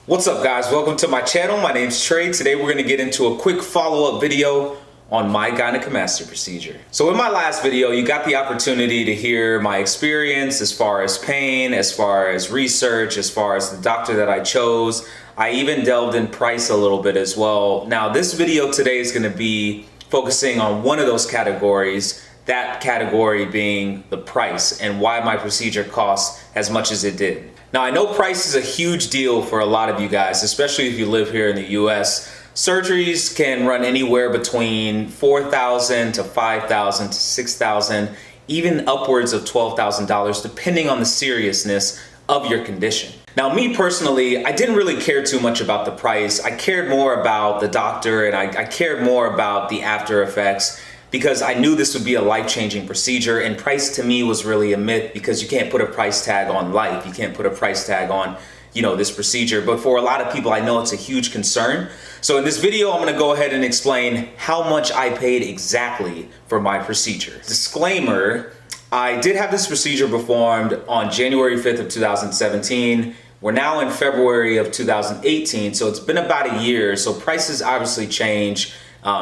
What's up guys, welcome to my channel. My name's Trey. Today we're going to get into a quick follow-up video on my gynecomastia procedure. So in my last video, you got the opportunity to hear my experience as far as pain, as far as research, as far as the doctor that I chose. I even delved in price a little bit as well. Now this video today is going to be focusing on one of those categories, that category being the price and why my procedure costs as much as it did. Now I know price is a huge deal for a lot of you guys, especially if you live here in the US. Surgeries can run anywhere between $4,000 to $5,000 to $6,000, even upwards of $12,000 depending on the seriousness of your condition. Now me personally, I didn't really care too much about the price. I cared more about the doctor and I cared more about the after effects, because I knew this would be a life-changing procedure, and price to me was really a myth because you can't put a price tag on life. You can't put a price tag on, this procedure. But for a lot of people, I know it's a huge concern. So in this video, I'm gonna go ahead and explain how much I paid exactly for my procedure. Disclaimer, I did have this procedure performed on January 5th of 2017. We're now in February of 2018, so it's been about a year. So prices obviously change.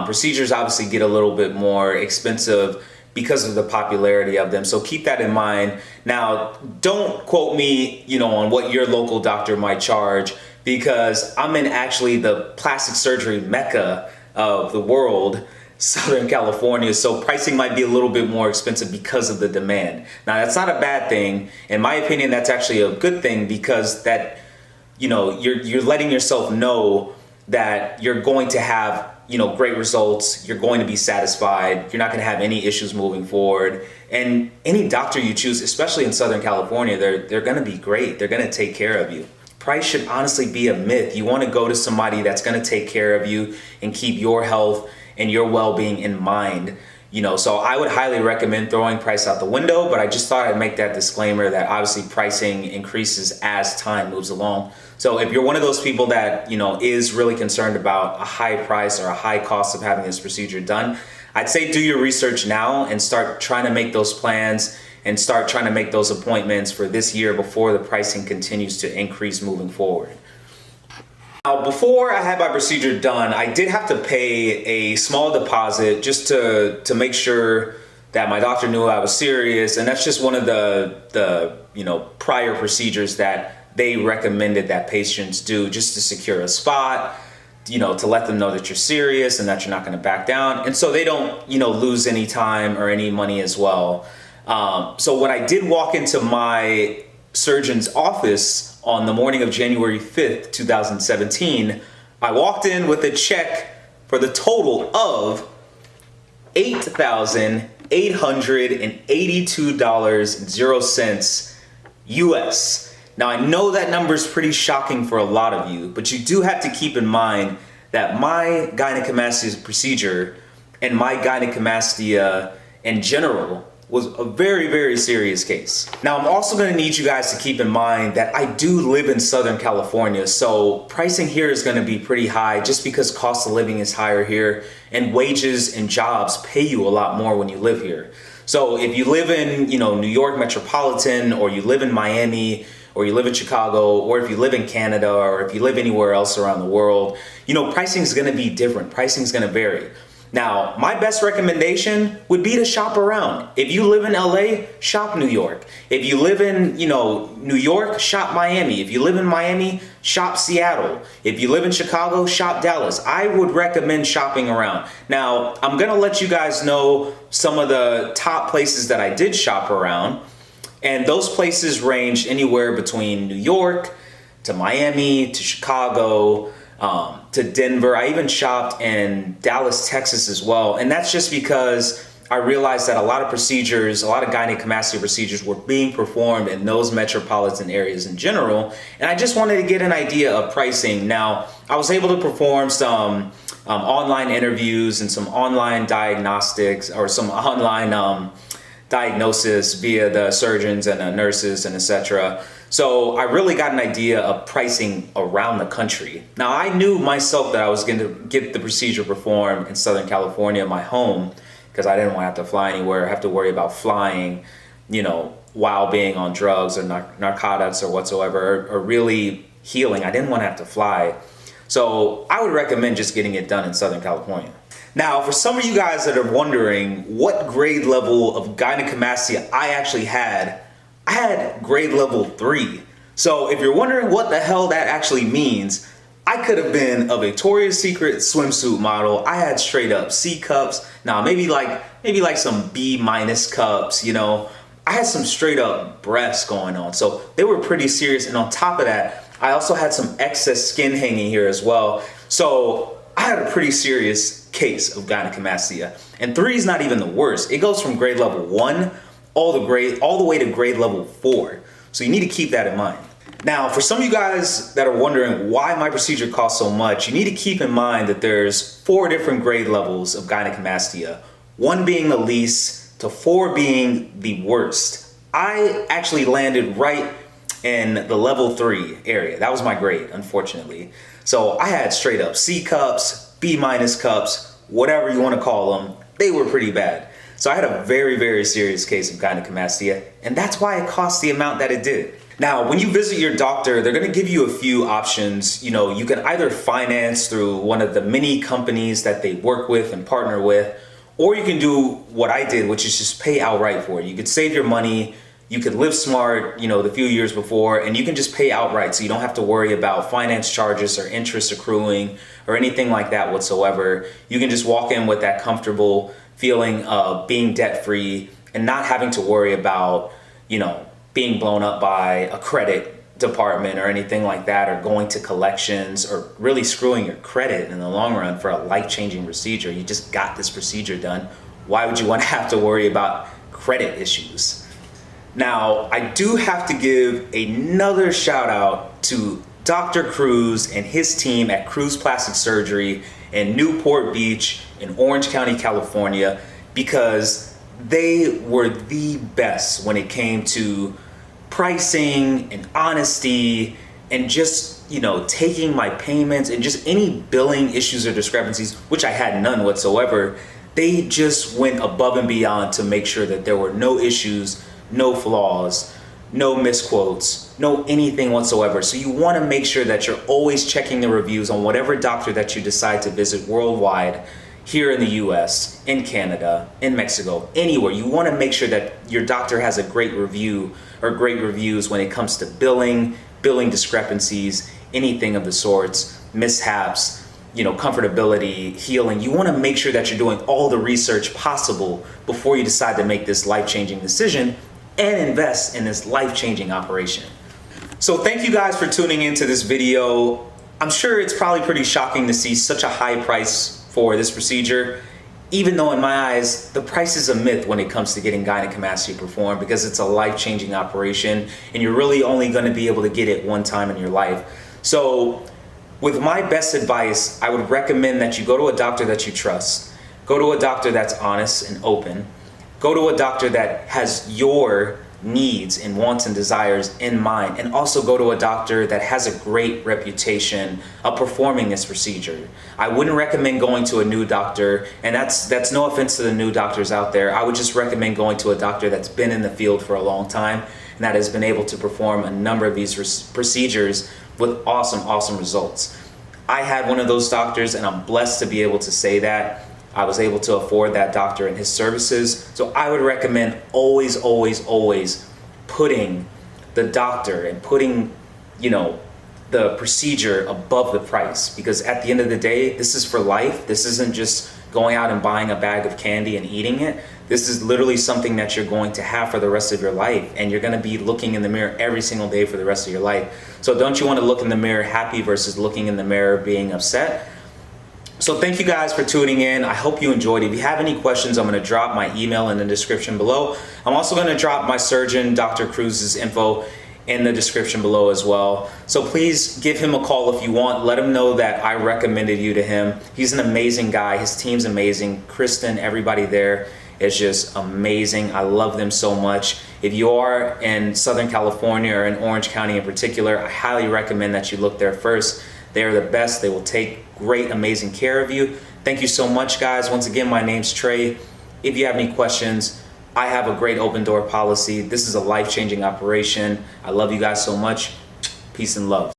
Procedures obviously get a little bit more expensive because of the popularity of them. So keep that in mind. Now, don't quote me, on what your local doctor might charge, because I'm in actually the plastic surgery mecca of the world, Southern California. So pricing might be a little bit more expensive because of the demand. Now, that's not a bad thing. In my opinion, that's actually a good thing, because that, you're letting yourself know that you're going to have great results, you're going to be satisfied, you're not going to have any issues moving forward. And any doctor you choose, especially in Southern California, they're going to be great. They're going to take care of you. Price should honestly be a myth. You want to go to somebody that's going to take care of you and keep your health and your well-being in mind. So I would highly recommend throwing price out the window, but I just thought I'd make that disclaimer that obviously pricing increases as time moves along. So if you're one of those people that, is really concerned about a high price or a high cost of having this procedure done, I'd say do your research now and start trying to make those plans and start trying to make those appointments for this year before the pricing continues to increase moving forward. Now, before I had my procedure done, I did have to pay a small deposit just to make sure that my doctor knew I was serious, and that's just one of the prior procedures that they recommended that patients do, just to secure a spot, to let them know that you're serious and that you're not going to back down, and so they don't lose any time or any money as well. So when I did walk into my surgeon's office on the morning of January 5th, 2017, I walked in with a check for the total of $8,882.00 US. Now I know that number is pretty shocking for a lot of you, but you do have to keep in mind that my gynecomastia procedure and my gynecomastia in general was a very, very serious case. Now, I'm also gonna need you guys to keep in mind that I do live in Southern California, so pricing here is gonna be pretty high just because cost of living is higher here, and wages and jobs pay you a lot more when you live here. So if you live in, New York metropolitan, or you live in Miami, or you live in Chicago, or if you live in Canada, or if you live anywhere else around the world, pricing is gonna be different. Pricing is gonna vary. Now, my best recommendation would be to shop around. If you live in LA, shop New York. If you live in, New York, shop Miami. If you live in Miami, shop Seattle. If you live in Chicago, shop Dallas. I would recommend shopping around. Now, I'm gonna let you guys know some of the top places that I did shop around. And those places ranged anywhere between New York to Miami to Chicago, to Denver. I even shopped in Dallas, Texas as well. And that's just because I realized that a lot of procedures, a lot of gynecomastia procedures were being performed in those metropolitan areas in general. And I just wanted to get an idea of pricing. Now, I was able to perform some online interviews and some online diagnostics, or some online diagnosis via the surgeons and the nurses and etc. So I really got an idea of pricing around the country. Now I knew myself that I was going to get the procedure performed in Southern California, my home, because I didn't want to have to fly anywhere, have to worry about flying, while being on drugs or narcotics or whatsoever, or really healing. I didn't want to have to fly. So I would recommend just getting it done in Southern California. Now, for some of you guys that are wondering what grade level of gynecomastia I actually had, I had grade level 3. So if you're wondering what the hell that actually means, I could have been a Victoria's Secret swimsuit model. I had straight up C cups. Now maybe like some B- cups, you know. I had some straight up breasts going on. So they were pretty serious. And on top of that, I also had some excess skin hanging here as well. So I had a pretty serious case of gynecomastia. And 3 is not even the worst. It goes from grade level 1 all the way to grade level 4. So you need to keep that in mind. Now, for some of you guys that are wondering why my procedure costs so much, you need to keep in mind that there's 4 different grade levels of gynecomastia, 1 being the least to 4 being the worst. I actually landed right in the level 3 area. That was my grade, unfortunately. So I had straight up C cups, B- cups, whatever you want to call them. They were pretty bad. So I had a very, very serious case of gynecomastia, and that's why it cost the amount that it did. Now, when you visit your doctor, they're going to give you a few options. You know, you can either finance through one of the many companies that they work with and partner with, or you can do what I did, which is just pay outright for it. You could save your money. You could live smart, you know, the few years before, and you can just pay outright, so you don't have to worry about finance charges or interest accruing or anything like that whatsoever. You can just walk in with that comfortable feeling of being debt-free and not having to worry about, you know, being blown up by a credit department or anything like that, or going to collections, or really screwing your credit in the long run for a life-changing procedure. You just got this procedure done. Why would you want to have to worry about credit issues? Now, I do have to give another shout out to Dr. Cruz and his team at Cruz Plastic Surgery in Newport Beach in Orange County, California, because they were the best when it came to pricing and honesty and just, you know, taking my payments and just any billing issues or discrepancies, which I had none whatsoever. They just went above and beyond to make sure that there were no issues, no flaws, no misquotes, no anything whatsoever. So you want to make sure that you're always checking the reviews on whatever doctor that you decide to visit worldwide, here in the US, in Canada, in Mexico, anywhere. You want to make sure that your doctor has a great review or great reviews when it comes to billing discrepancies, anything of the sorts, mishaps, you know, comfortability, healing. You want to make sure that you're doing all the research possible before you decide to make this life-changing decision and invest in this life-changing operation. So thank you guys for tuning into this video. I'm sure it's probably pretty shocking to see such a high price for this procedure, even though in my eyes, the price is a myth when it comes to getting gynecomastia performed, because it's a life-changing operation and you're really only going to be able to get it one time in your life. So with my best advice, I would recommend that you go to a doctor that you trust. Go to a doctor that's honest and open. Go to a doctor that has your needs and wants and desires in mind, and also go to a doctor that has a great reputation of performing this procedure. I wouldn't recommend going to a new doctor, and that's no offense to the new doctors out there. I would just recommend going to a doctor that's been in the field for a long time and that has been able to perform a number of these procedures with awesome results. I had one of those doctors, and I'm blessed to be able to say that. I was able to afford that doctor and his services. So I would recommend always putting the doctor and putting, you know, the procedure above the price, because at the end of the day, this is for life. This isn't just going out and buying a bag of candy and eating it. This is literally something that you're going to have for the rest of your life, and you're going to be looking in the mirror every single day for the rest of your life. So don't you want to look in the mirror happy versus looking in the mirror being upset? So thank you guys for tuning in. I hope you enjoyed. If you have any questions, I'm going to drop my email in the description below. I'm also going to drop my surgeon, Dr. Cruz's info in the description below as well. So please give him a call if you want. Let him know that I recommended you to him. He's an amazing guy. His team's amazing. Kristen, everybody there is just amazing. I love them so much. If you are in Southern California or in Orange County in particular, I highly recommend that you look there first. They're the best. They will take great, amazing care of you. Thank you so much, guys. Once again, my name's Trey. If you have any questions, I have a great open door policy. This is a life-changing operation. I love you guys so much. Peace and love.